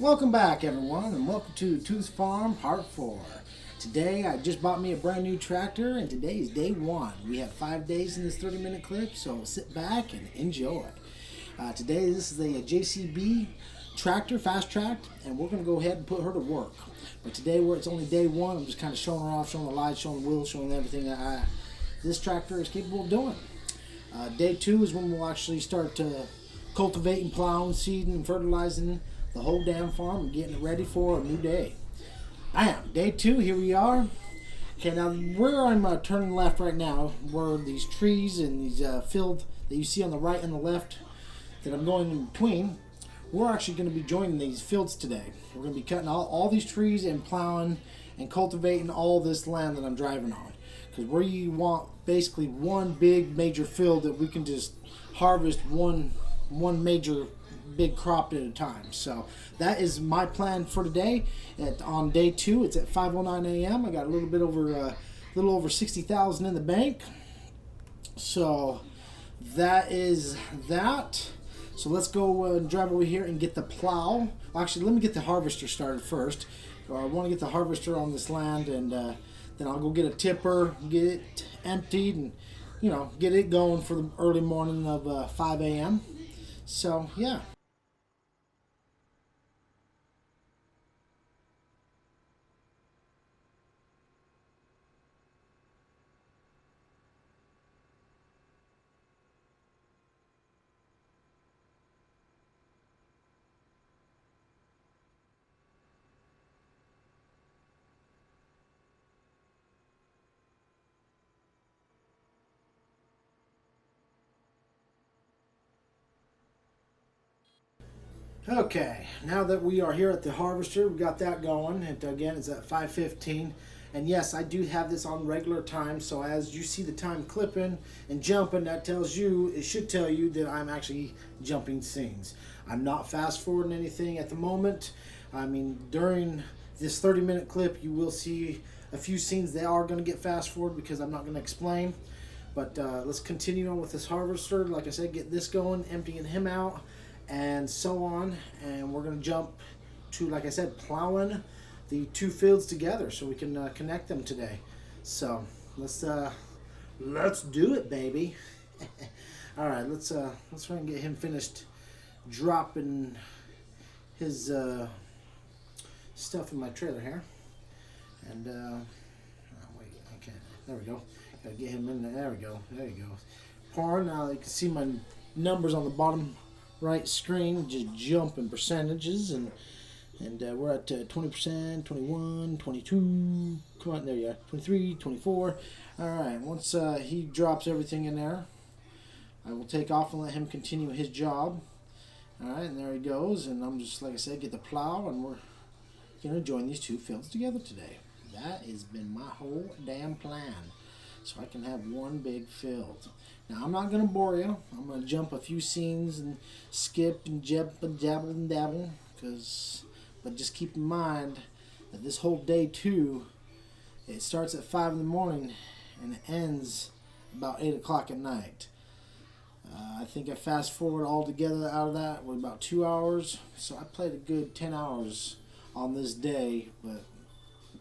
Welcome back, everyone, and welcome to Tooth Farm Part 4. Today, I just bought me a brand new tractor, and today is day 1. We have 5 days in this 30-minute clip, so sit back and enjoy. Today, this is a JCB tractor, fast track, and we're going to go ahead and put her to work. But today, where it's only day 1, I'm just kind of showing her off, showing the lights, showing the wheels, showing everything that this tractor is capable of doing. Day 2 is when we'll actually start cultivating, plowing, seeding, and fertilizing the whole damn farm and getting it ready for a new day. Bam! Day 2, here we are. Okay, now where I'm turning left right now, where these trees and these field that you see on the right and the left that I'm going in between, we're actually going to be joining these fields today. We're going to be cutting all these trees and plowing and cultivating all this land that I'm driving on. Because we want basically one big major field that we can just harvest one major big crop at a time. So that is my plan for today. On day 2, it's at 5:09 a.m. I got a little over 60,000 in the bank. So that is that. So let's go and drive over here and get the plow. Actually, let me get the harvester started first. I want to get the harvester on this land, and then I'll go get a tipper, get it emptied, and get it going for the early morning of 5 a.m. So yeah. Okay, now that we are here at the harvester, we got that going. And again, it's at 5:15. And yes, I do have this on regular time. So as you see the time clipping and jumping, it should tell you that I'm actually jumping scenes. I'm not fast forwarding anything at the moment. I mean, during this 30-minute clip, you will see a few scenes that are going to get fast forward because I'm not going to explain. But let's continue on with this harvester. Like I said, get this going, emptying him out, and so on. And we're going to jump to, like I said, plowing the two fields together so we can connect them today. So let's do it, baby. All right, let's try and get him finished dropping his stuff in my trailer here. And oh, wait, I can't. There we go. Gotta get him in there. There we go. There you go. Pouring. Now you can see my numbers on the bottom right screen, just jumping percentages, and we're at 20%, 21, 22, come on, there you are, 23, 24. All right, once he drops everything in there, I will take off and let him continue his job. All right, and there he goes, and I'm just, like I said, get the plow, and we're going to join these two fields together today. That has been my whole damn plan, so I can have one big field. Now, I'm not going to bore you. I'm going to jump a few scenes and skip and jump and dabble and dabble. But just keep in mind that this whole day 2, it starts at 5 in the morning and it ends about 8 o'clock at night. I think I fast forward all together out of that with about 2 hours. So I played a good 10 hours on this day, but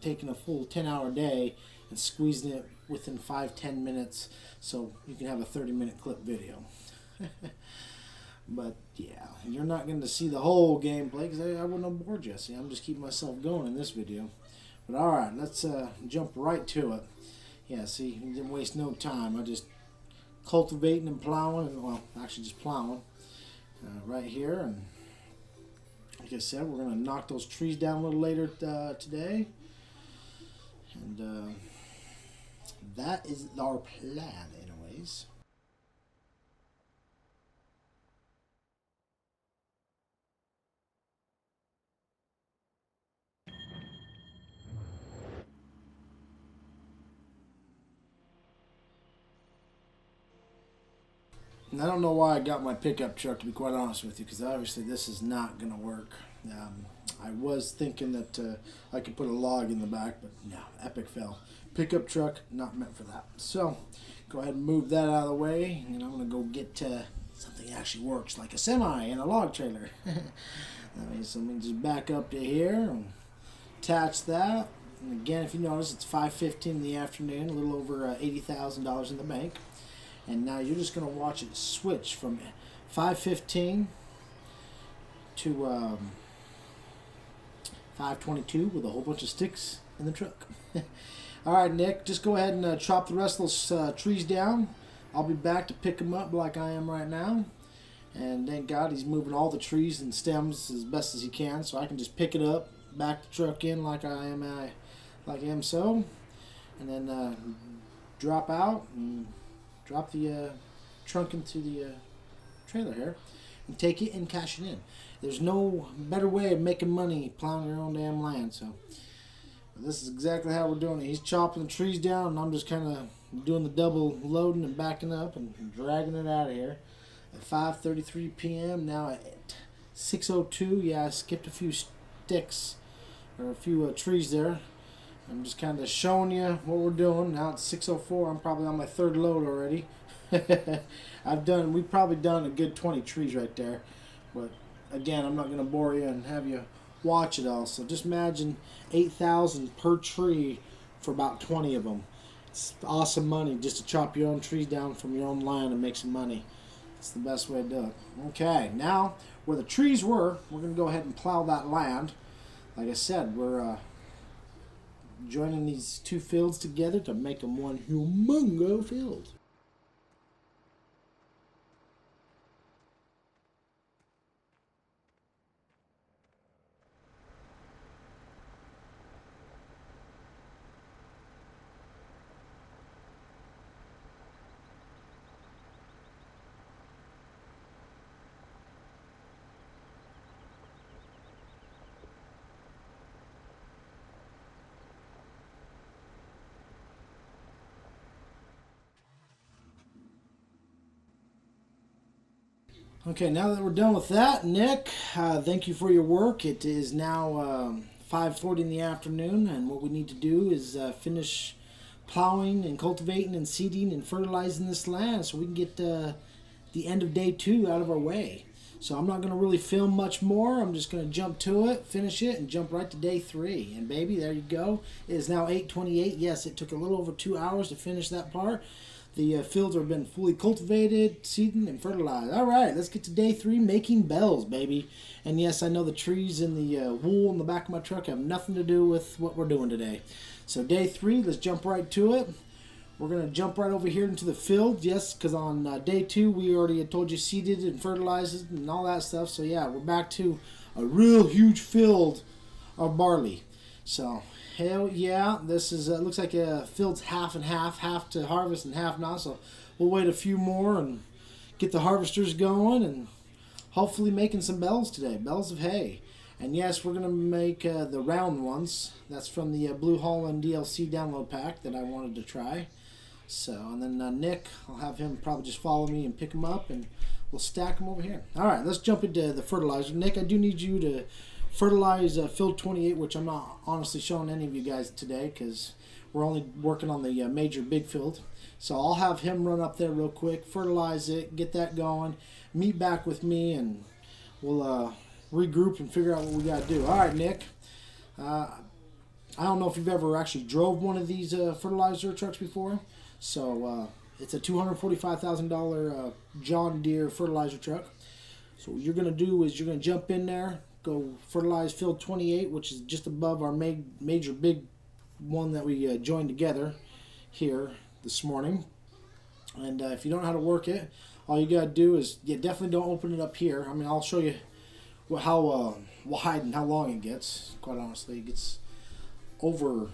taking a full 10-hour day and squeezing it within 5-10 minutes so you can have a 30-minute clip video. But yeah, you're not going to see the whole gameplay because I wouldn't have bored you. See, I'm just keeping myself going in this video. But alright, let's jump right to it. Yeah, see, you didn't waste no time. I just cultivating and plowing, and well, actually just plowing right here. And like I said, we're going to knock those trees down a little later today. And that is our plan, anyways. And I don't know why I got my pickup truck, to be quite honest with you, because obviously this is not going to work. I was thinking that I could put a log in the back, but no, epic fail. Pickup truck, not meant for that. So, go ahead and move that out of the way, and I'm going to go get something that actually works, like a semi and a log trailer. So let me just back up to here and attach that. And again, if you notice, it's 5:15 in the afternoon, a little over $80,000 in the bank. And now you're just going to watch it switch from 5:15 to 5:22 with a whole bunch of sticks in the truck. All right, Nick, just go ahead and chop the rest of those trees down. I'll be back to pick them up like I am right now. And thank God he's moving all the trees and stems as best as he can, so I can just pick it up, back the truck in like I am so, and then drop out and drop the trunk into the trailer here and take it and cash it in. There's no better way of making money plowing your own damn land. So this is exactly how we're doing it. He's chopping the trees down, and I'm just kind of doing the double loading and backing up and dragging it out of here at 5:33 p.m. Now at 6:02. Yeah, I skipped a few sticks or a few trees there. I'm just kind of showing you what we're doing. Now it's 6:04. I'm probably on my third load already. We've probably done a good 20 trees right there. But again, I'm not going to bore you and have you watch it all. So just imagine 8,000 per tree for about 20 of them. It's awesome money just to chop your own trees down from your own land and make some money. It's the best way to do it. Okay, now where the trees were, we're going to go ahead and plow that land. Like I said, we're joining these two fields together to make them one humongo field. Okay, now that we're done with that, Nick, thank you for your work. It is now 5:40 in the afternoon, and what we need to do is finish plowing and cultivating and seeding and fertilizing this land so we can get the end of day 2 out of our way. So I'm not going to really film much more. I'm just going to jump to it, finish it, and jump right to day 3. And baby, there you go. It is now 8:28. Yes, it took a little over 2 hours to finish that part. The fields have been fully cultivated, seeded, and fertilized. All right, let's get to day 3, making bells, baby. And yes, I know the trees and the wool in the back of my truck have nothing to do with what we're doing today. So day 3, let's jump right to it. We're going to jump right over here into the field. Yes, because on day 2, we already had told you seeded and fertilized and all that stuff. So yeah, we're back to a real huge field of barley. So hell yeah, this is looks like a field's half and half to harvest and half not. So we'll wait a few more and get the harvesters going and hopefully making some bells today, bells of hay. And yes, we're gonna make the round ones. That's from the Blue Holland DLC download pack that I wanted to try. So and then Nick, I'll have him probably just follow me and pick them up, and we'll stack them over here. All right, let's jump into the fertilizer. Nick, I do need you to fertilize field 28, which I'm not honestly showing any of you guys today because we're only working on the major big field. So I'll have him run up there real quick, fertilize it, get that going, meet back with me, and we'll regroup and figure out what we got to do. All right, Nick. I don't know if you've ever actually drove one of these fertilizer trucks before. So it's a $245,000 John Deere fertilizer truck. So what you're going to do is you're going to jump in there, go fertilize field 28, which is just above our major big one that we joined together here this morning. And if you don't know how to work it, all you got to do is, definitely don't open it up here. I mean, I'll show you how wide and how long it gets. Quite honestly, it gets over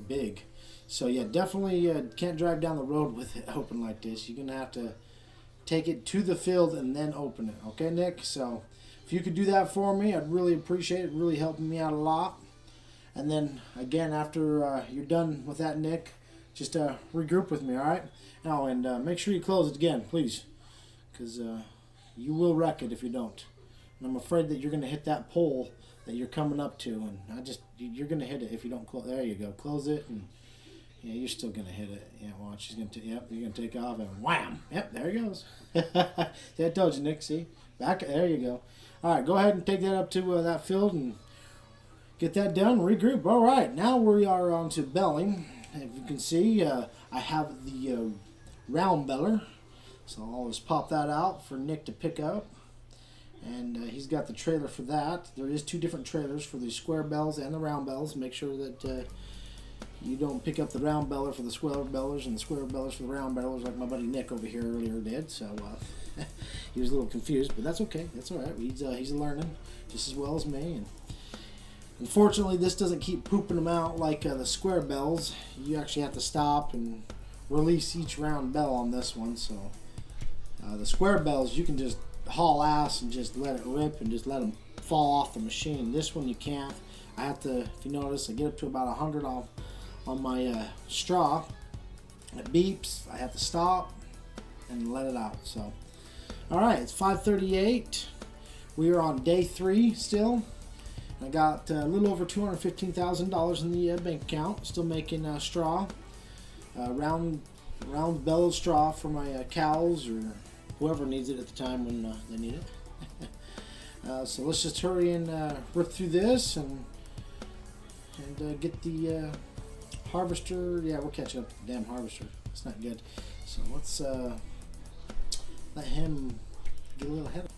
big. So yeah, definitely can't drive down the road with it open like this. You're gonna have to take it to the field and then open it. Okay, Nick? So if you could do that for me, I'd really appreciate it. Really helping me out a lot. And then again, after you're done with that, Nick, just regroup with me, all right? Now, and make sure you close it again, please, because you will wreck it if you don't. And I'm afraid that you're going to hit that pole that you're coming up to, and you're going to hit it if you don't close. There you go. Close it, and Yeah, you're still gonna hit it. Yeah, watch. She's gonna. Yep, you're gonna take off and wham. Yep, there he goes. See, I told you, Nick. See, back. There you go. All right, go ahead and take that up to that field and get that done. Regroup. All right, now we are on to belling. If you can see, I have the round beller, so I'll always pop that out for Nick to pick up. And he's got the trailer for that. There is 2 different trailers for the square bells and the round bells. Make sure that you don't pick up the round beller for the square bellers and the square bellers for the round bellers like my buddy Nick over here earlier did. So he was a little confused, but that's okay. That's all right. He's learning just as well as me. And unfortunately, this doesn't keep pooping them out like the square bells. You actually have to stop and release each round bell on this one. So the square bells, you can just haul ass and just let it rip and just let them fall off the machine. This one you can't. I have to, if you notice, I get up to about 100 off on my straw. It beeps. I have to stop and let it out. So, all right, it's 5:38. We are on day 3 still. I got a little over $215,000 in the bank account. Still making straw, round bellow straw for my cows or whoever needs it at the time when they need it. So let's just hurry and rip through this and get the harvester. Yeah, we're catching up to the damn harvester. It's not good. So let's let him get a little ahead.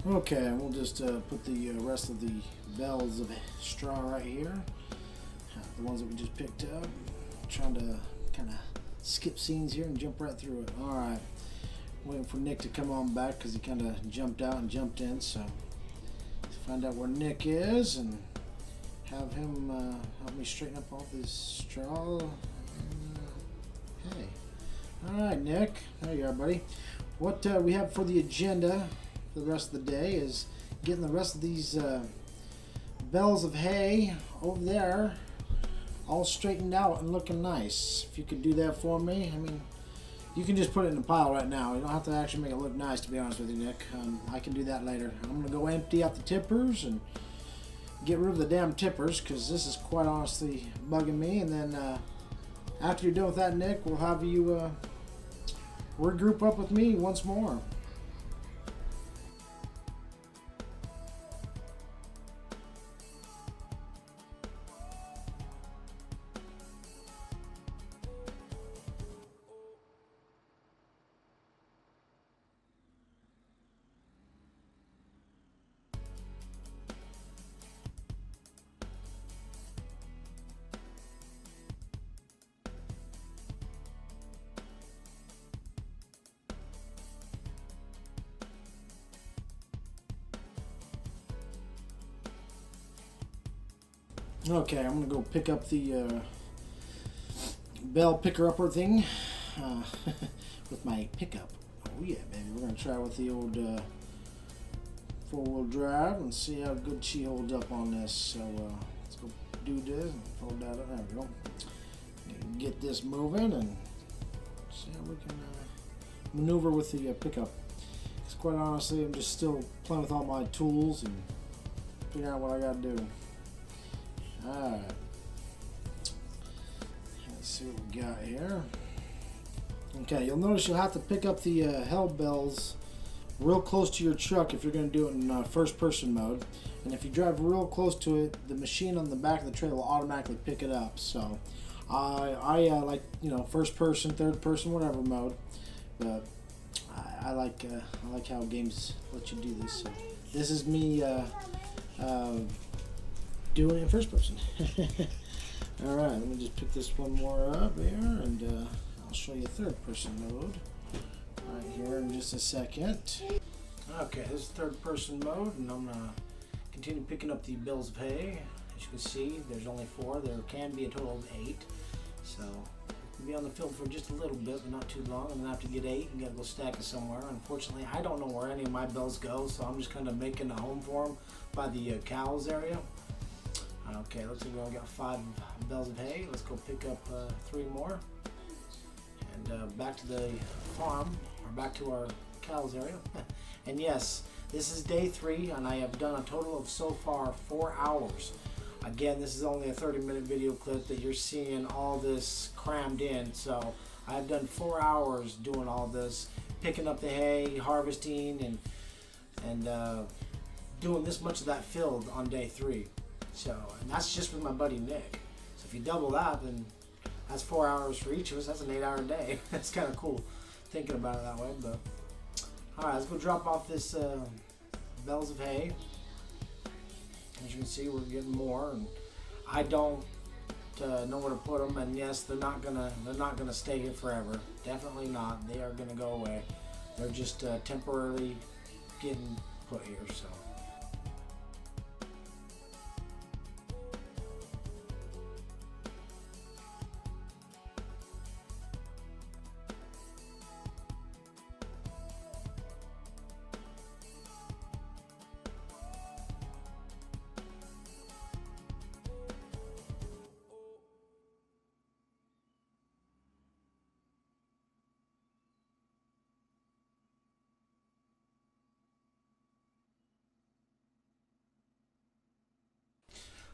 Okay, we'll just put the rest of the bells of straw right here. The ones that we just picked up. Trying to kind of skip scenes here and jump right through it. Alright, waiting for Nick to come on back because he kind of jumped out and jumped in. So, let's find out where Nick is and have him help me straighten up all this straw. Hey. Alright, Nick. There you are, buddy. What we have for the agenda for the rest of the day is getting the rest of these bells of hay over there all straightened out and looking nice. If you could do that for me. I mean, you can just put it in a pile right now. You don't have to actually make it look nice, to be honest with you, Nick. I can do that later. I'm going to go empty out the tippers and get rid of the damn tippers because this is quite honestly bugging me. And then after you're done with that, Nick, we'll have you regroup up with me once more. Okay, I'm going to go pick up the bell picker-upper thing with my pickup. Oh yeah, baby. We're going to try with the old four-wheel drive and see how good she holds up on this. So let's go do this and fold that up. There we go. Get this moving and see how we can maneuver with the pickup. Because quite honestly, I'm just still playing with all my tools and figuring out what I got to do. Alright, let's see what we got here. Okay, you'll notice you'll have to pick up the hell bells real close to your truck if you're going to do it in first person mode. And if you drive real close to it, the machine on the back of the trailer will automatically pick it up. So I like, you know, first person, third person, whatever mode. But I like how games let you do this. So this is me doing it in first person. All right, let me just pick this one more up here, and I'll show you third person mode right here in just a second. Okay, this is third person mode, and I'm gonna continue picking up the bales of hay. As you can see, there's only 4. There can be a total of 8. So we'll be on the field for just a little bit, but not too long. I'm gonna have to get 8 and gotta go stack it somewhere. Unfortunately, I don't know where any of my bales go, so I'm just kind of making a home for them by the cows area. Okay, looks like we only got 5 bales of hay. Let's go pick up 3 more. And back to the farm, or back to our cows area. And yes, this is day 3, and I have done a total of so far 4 hours. Again, this is only a 30-minute video clip that you're seeing all this crammed in. So I've done 4 hours doing all this, picking up the hay, harvesting, and doing this much of that field on day 3. So, and that's just with my buddy Nick. So if you double that, then that's 4 hours for each of us. That's an 8-hour day. That's kind of cool thinking about it that way. But all right, let's go drop off this bales of hay. As you can see, we're getting more, and I don't know where to put them. And yes, they're not gonna stay here forever. Definitely not. They are gonna go away. They're just temporarily getting put here. So.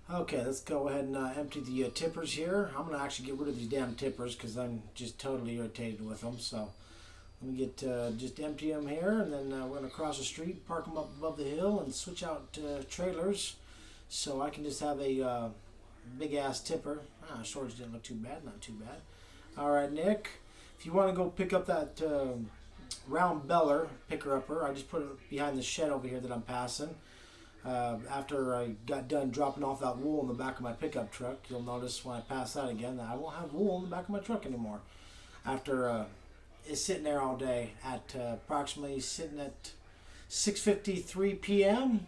Okay, let's go ahead and empty the tippers here. I'm going to actually get rid of these damn tippers because I'm just totally irritated with them. So let me get just empty them here, and then we're going to cross the street, park them up above the hill, and switch out trailers so I can just have a big ass tipper. Storage didn't look too bad, not too bad. All right, Nick, if you want to go pick up that round beller picker-upper, I just put it behind the shed over here that I'm passing. After I got done dropping off that wool in the back of my pickup truck, you'll notice when I pass that again that I won't have wool in the back of my truck anymore. After it's sitting there all day at approximately sitting at 6:53 p.m.,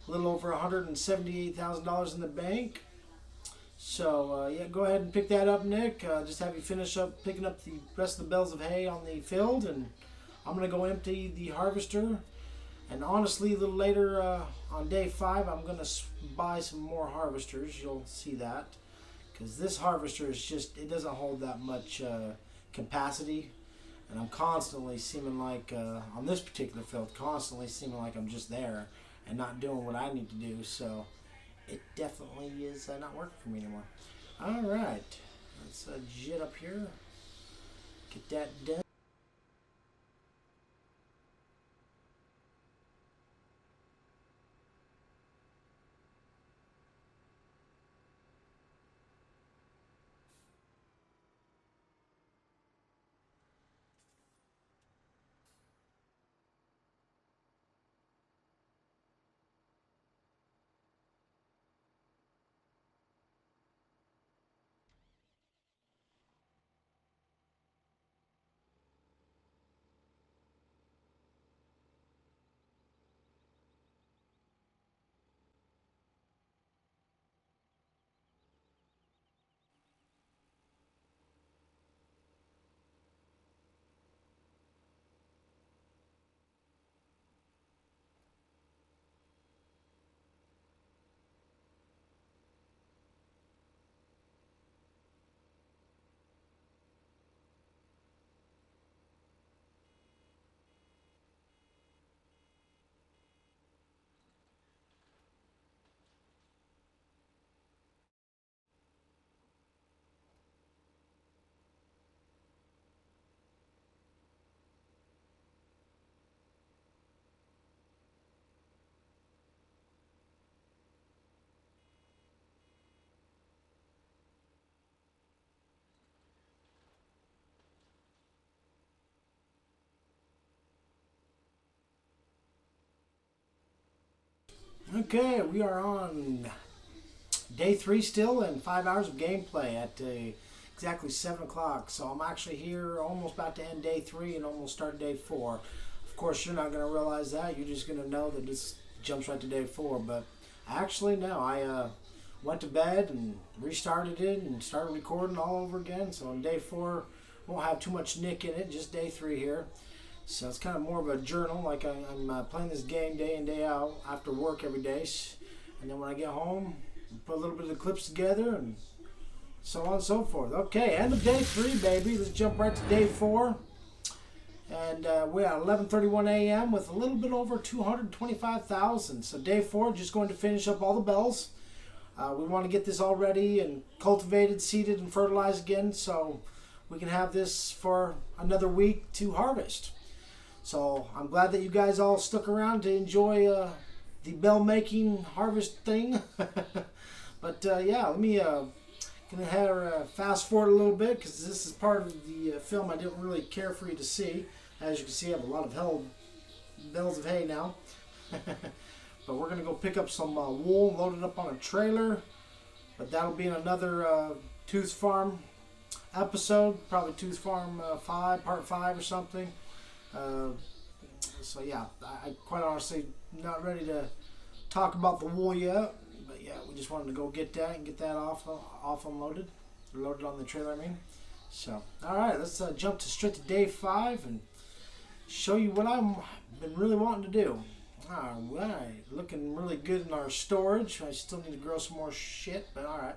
a little over $178,000 in the bank. So yeah, go ahead and pick that up, Nick. Just have you finish up picking up the rest of the bales of hay on the field, and I'm gonna go empty the harvester. And honestly, a little later on day 5, I'm going to buy some more harvesters. You'll see that. Because this harvester is just, it doesn't hold that much capacity. And I'm constantly seeming like, on this particular field, constantly seeming like I'm just there and not doing what I need to do. So it definitely is not working for me anymore. All right. Let's jet up here. Get that done. Okay, we are on Day 3 still, and 5 hours of gameplay at exactly 7 o'clock. So I'm actually here almost about to end day 3 and almost start day 4. Of course, you're not going to realize that. You're just going to know that this jumps right to day 4. But actually, no. I went to bed and restarted it and started recording all over again. So on day 4, won't have too much nick in it, just day 3 here. So it's kind of more of a journal, like I'm playing this game day in, day out after work every day. And then when I get home, put a little bit of the clips together and so on and so forth. Okay, end of day 3, baby. Let's jump right to day 4. And we're at 11:31 a.m. with a little bit over 225,000. So day 4, just going to finish up all the bells. We want to get this all ready and cultivated, seeded, and fertilized again so we can have this for another week to harvest. So I'm glad that you guys all stuck around to enjoy the bell making harvest thing. But yeah, let me gonna have fast forward a little bit because this is part of the film I didn't really care for you to see. As you can see, I have a lot of bales of hay now. But we're gonna go pick up some wool, load it up on a trailer. But that'll be in another Tooth Farm episode, probably Tooth Farm 5, part 5 or something. So yeah, I quite honestly not ready to talk about the wool yet, but yeah, we just wanted to go get that and get that off unloaded, loaded on the trailer. I mean, so all right, let's jump straight to day 5 and show you what I've been really wanting to do. All right, looking really good in our storage. I still need to grow some more shit, but all right.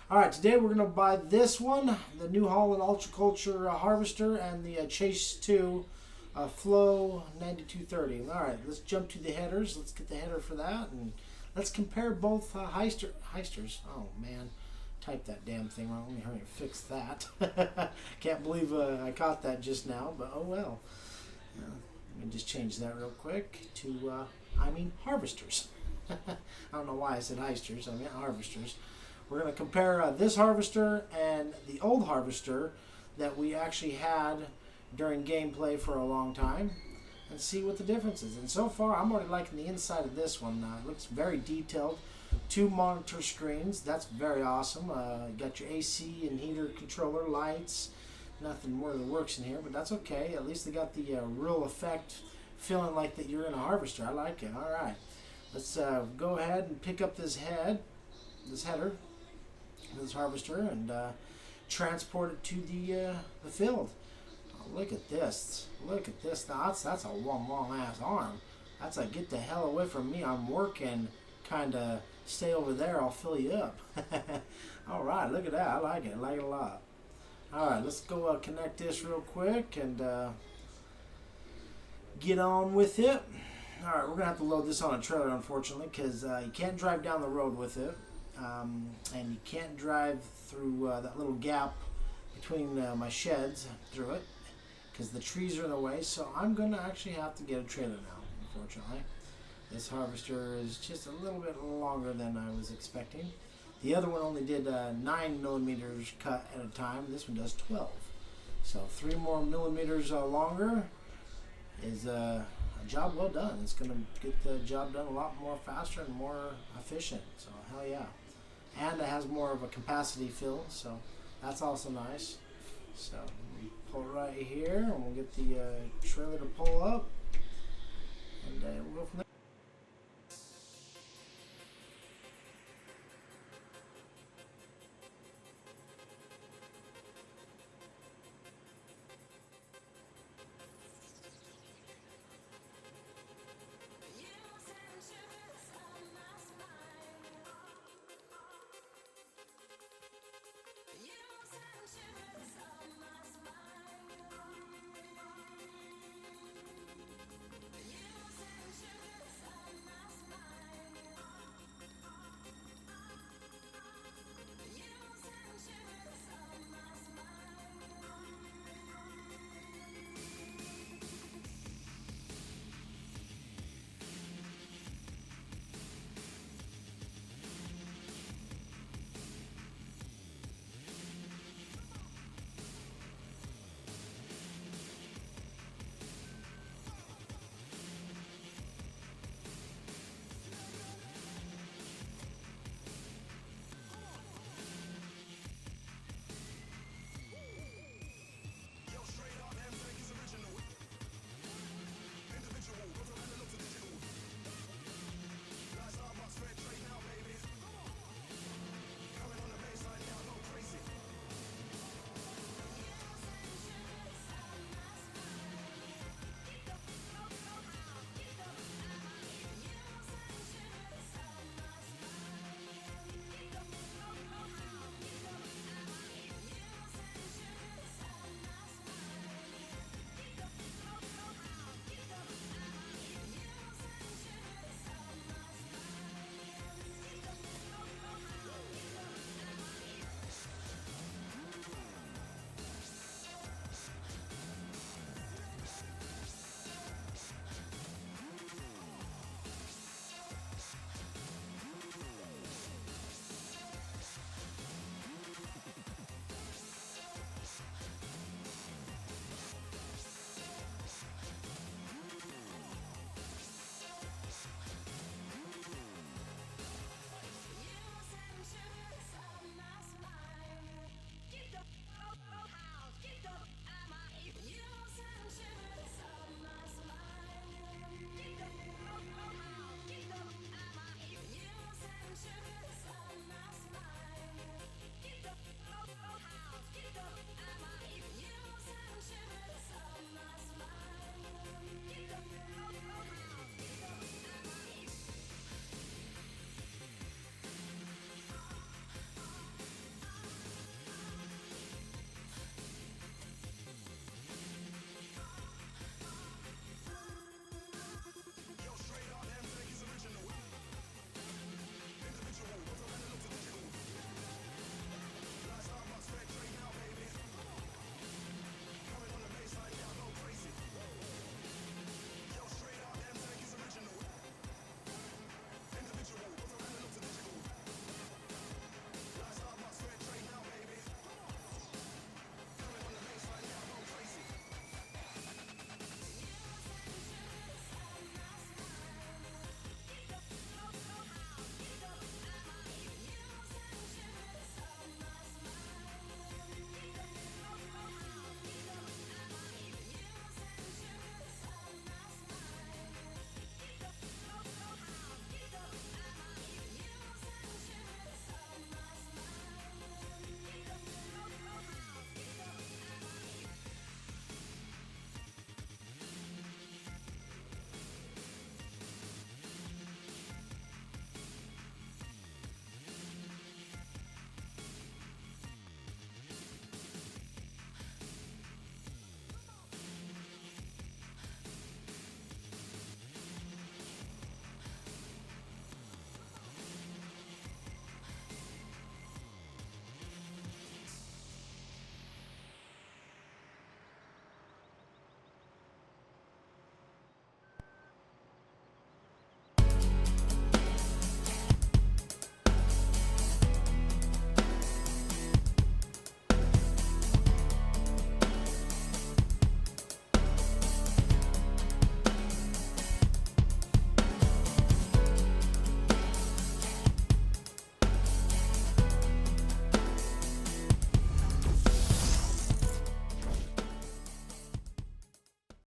All right, today we're gonna buy this one, the New Holland Ultra Culture harvester, and the Chase 2. Flow 9230. All right, let's jump to the headers. Let's get the header for that, and let's compare both heisters. Oh man, type that damn thing wrong. Let me hurry and fix that. Can't believe I caught that just now, but oh well. Let me just change that real quick to harvesters. I don't know why I said heisters. I mean harvesters. We're going to compare this harvester and the old harvester that we actually had during gameplay for a long time and see what the difference is. And so far, I'm already liking the inside of this one. It looks very detailed. 2 monitor screens. That's very awesome. You got your AC and heater controller, lights. Nothing more than works in here, but that's okay. At least they got the real effect, feeling like that you're in a harvester. I like it. All right. Let's go ahead and pick up this header, this harvester, and transport it to the field. Look at this. Look at this. Now, that's a long ass arm. That's like, get the hell away from me. I'm working. Kind of stay over there. I'll fill you up. All right. Look at that. I like it. I like it a lot. All right. Let's go connect this real quick and get on with it. All right. We're going to have to load this on a trailer, unfortunately, because you can't drive down the road with it. And you can't drive through that little gap between my sheds through it, because the trees are in the way. So I'm going to actually have to get a trailer now, unfortunately. This harvester is just a little bit longer than I was expecting. The other one only did 9 millimeters cut at a time. This one does 12. So 3 more millimeters longer is a job well done. It's going to get the job done a lot more faster and more efficient. So hell yeah. And it has more of a capacity fill, so that's also nice. So pull it right here, and we'll get the trailer to pull up, and we'll go from there.